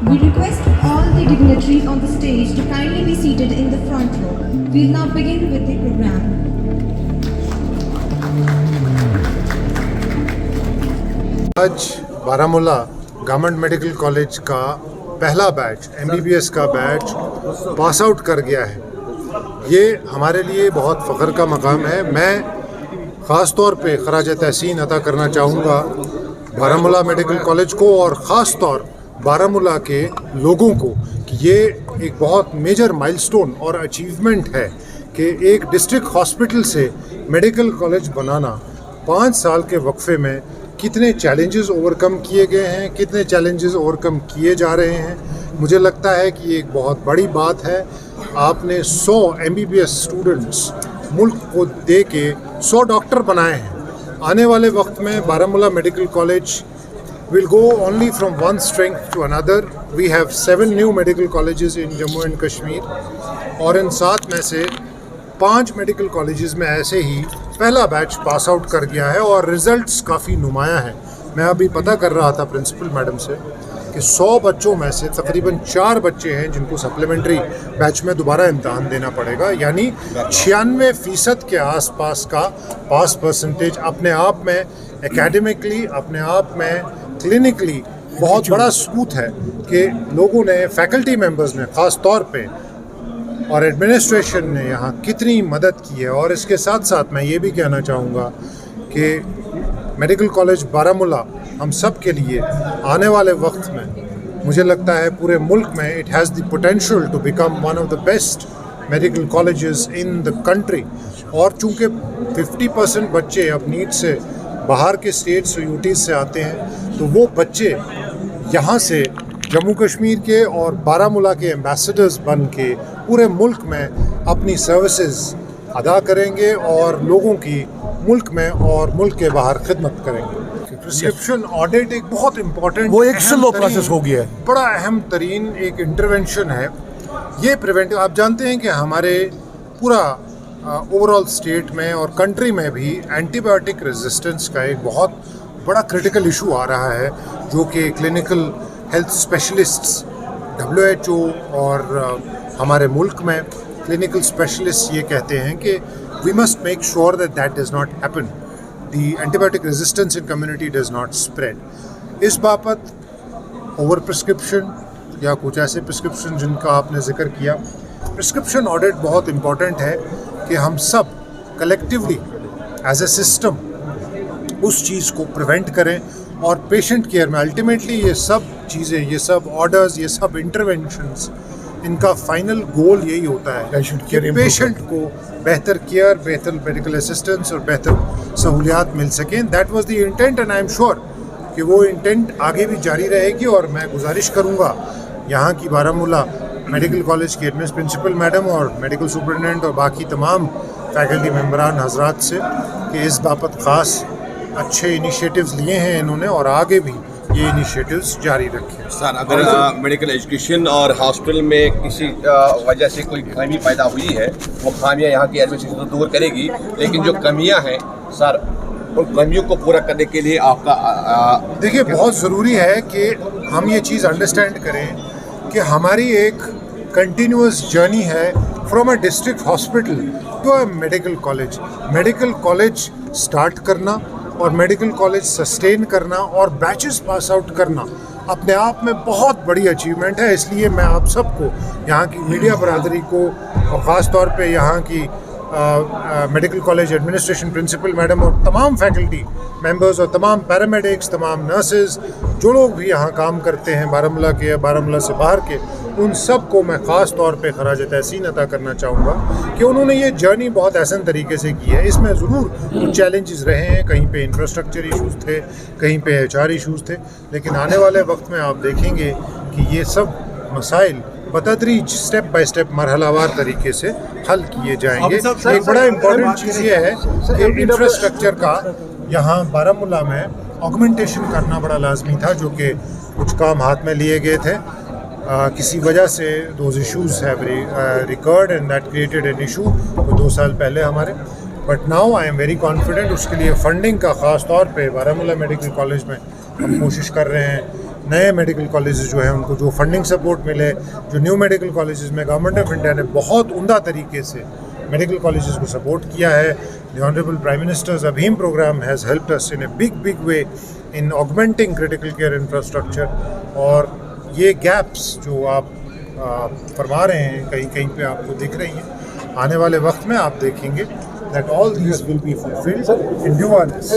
We request all the dignitaries on the stage to kindly be seated in the front row. We will now begin with the program. आज Baramulla government medical college का पहला batch MBBS का batch pass out कर गया है। ये हमारे लिए बहुत फ़ख्र का मकाम है। मैं ख़ास तौर पे खराज तहसीन अता करना चाहूँगा बारामूला मेडिकल कॉलेज को और ख़ास तौर बारामूला के लोगों को कि ये एक बहुत मेजर माइलस्टोन और अचीवमेंट है कि एक डिस्ट्रिक्ट हॉस्पिटल से मेडिकल कॉलेज बनाना 5 साल के वक्फे में कितने चैलेंजेस ओवरकम किए गए हैं, कितने चैलेंजेस ओवरकम किए जा रहे हैं। मुझे लगता है कि ये एक बहुत बड़ी बात है। आपने 100 MBBS स्टूडेंट्स मुल्क को दे के 100 डॉक्टर बनाए हैं। आने वाले वक्त में Baramulla medical college will go only from one strength to another. We have 7 new medical colleges in Jammu and Kashmir और इन 7 में से 5 मेडिकल कॉलेजेस में ऐसे ही पहला बैच पास आउट कर गया है और रिज़ल्ट्स काफ़ी नुमाया है। मैं अभी पता कर रहा था प्रिंसिपल मैडम से कि 100 बच्चों में से तकरीबन 4 बच्चे हैं जिनको सप्लीमेंट्री बैच में दोबारा इम्तहान देना पड़ेगा, यानी 96% के आसपास का पास परसेंटेज अपने आप में एकेडमिकली, अपने आप में क्लिनिकली बहुत बड़ा सबूत है कि लोगों ने, फैकल्टी मेंबर्स ने ख़ास तौर पे और एडमिनिस्ट्रेशन ने यहाँ कितनी मदद की है। और इसके साथ साथ मैं ये भी कहना चाहूँगा कि मेडिकल कॉलेज बारामूला हम सब के लिए आने वाले वक्त में मुझे लगता है पूरे मुल्क में it has the potential to become one of the best medical colleges in the country. और चूँकि 50% बच्चे अब नीट से बाहर के स्टेट्स और यूटीज़ से आते हैं, तो वो बच्चे यहाँ से जम्मू कश्मीर के और बारामूला के एम्बेसडर्स बन के पूरे मुल्क में अपनी सर्विसेज अदा करेंगे और लोगों की मुल्क में और मुल्क के बाहर खिदमत करेंगे। प्रिस्क्रिप्शन ऑडिट एक बहुत इम्पॉर्टेंट, वो एक स्लो प्रोसेस हो गया है, बड़ा अहम तरीन एक इंटरवेंशन है। ये प्रिवेंटिव, आप जानते हैं कि हमारे पूरा ओवरऑल स्टेट में और कंट्री में भी एंटीबायोटिक रेजिस्टेंस का एक बहुत बड़ा क्रिटिकल इशू आ रहा है, जो कि क्लिनिकल हेल्थ स्पेशलिस्ट्स WHO और हमारे मुल्क में क्लिनिकल स्पेशलिस्ट ये कहते हैं कि we must make sure that that does not happen, the antibiotic resistance in community does not spread. इस बाबत ओवर प्रिस्क्रिप्शन या कुछ ऐसे प्रिस्क्रिप्शन जिनका आपने जिक्र किया, प्रिस्क्रिप्शन ऑडिट बहुत इम्पॉर्टेंट है कि हम सब कलेक्टिवली एज ए सिस्टम उस चीज़ को प्रिवेंट करें और पेशेंट केयर में अल्टीमेटली ये सब चीज़ें, ये सब ऑर्डर्स, ये सब इंटरवेंशंस, इनका फाइनल गोल यही होता है कि पेशेंट को बेहतर केयर, बेहतर मेडिकल असिस्टेंस और बेहतर सहूलियात मिल सकें। That was the intent and I am sure कि वो इंटेंट आगे भी जारी रहेगी। और मैं गुजारिश करूँगा यहाँ की बारामूला मेडिकल कॉलेज की एडमिनिस्ट्रेटिव प्रिंसिपल मैडम और मेडिकल सुपरिटेंडेंट और बाकी तमाम फैकल्टी मेंबरान हजरात से कि इस बाबत ख़ास अच्छे इनिशिएटिव्स लिए हैं इन्होंने और आगे भी ये इनिशिएटिव्स जारी रखें। सर, अगर मेडिकल एजुकेशन और हॉस्पिटल में किसी वजह से कोई खामी पैदा हुई है, वो खामियां यहाँ की एडमिनिस्ट्रेशन तो दूर करेगी, लेकिन जो कमियां हैं सर, उन कमियों को पूरा करने के लिए आपका देखिए, बहुत ज़रूरी है कि हम ये चीज़ अंडरस्टैंड करें कि हमारी एक कंटिन्यूअस जर्नी है from a district hospital to a medical college. Medical college start करना और मेडिकल कॉलेज सस्टेन करना और बैचेस पास आउट करना अपने आप में बहुत बड़ी अचीवमेंट है। इसलिए मैं आप सबको, यहाँ की मीडिया बरादरी को और ख़ास तौर पे यहाँ की medical college administration principal madam और तमाम फैकल्टी मेंबर्स और तमाम पैरामेडिक्स, तमाम नर्सेज, जो लोग भी यहाँ काम करते हैं बारामूला के या बारामूला से बाहर के, उन सब को मैं ख़ास तौर पे खराज तहसीन अता करना चाहूँगा कि उन्होंने ये जर्नी बहुत आसान तरीके से की है। इसमें ज़रूर कुछ चैलेंजेस रहे हैं, कहीं पे इंफ्रास्ट्रक्चर इशूज़ थे, कहीं पे HR इशूज़ थे, लेकिन आने वाले वक्त में आप देखेंगे कि ये सब मसाइल बतदरीज स्टेप बाय स्टेप मरहलावार तरीके से हल किए जाएंगे। एक बड़ा इम्पोर्टेंट चीज़ ये है कि इंफ्रास्ट्रक्चर का यहाँ बारामूला में ऑगमेंटेशन करना बड़ा लाजमी था, जो कि कुछ काम हाथ में लिए गए थे। किसी वजह से those issues have record and that created an issue 2 साल पहले हमारे। But now I am very confident. उसके लिए फ़ंडिंग का ख़ास तौर पे बारामूला मेडिकल कॉलेज में हम कोशिश कर रहे हैं नए मेडिकल कॉलेजेस जो हैं उनको जो फंडिंग सपोर्ट मिले, जो न्यू मेडिकल कॉलेजेस में गवर्नमेंट ऑफ इंडिया ने बहुत उम्दा तरीके से मेडिकल कॉलेजेस को सपोर्ट किया है. The honourable prime minister's Abhim programme has helped us in a big way in augmenting critical care infrastructure. और ये गैप्स जो आप फरमा रहे हैं कहीं कहीं पे आपको दिख रही हैं, आने वाले वक्त में आप देखेंगे that all these will be fulfilled in due earnest.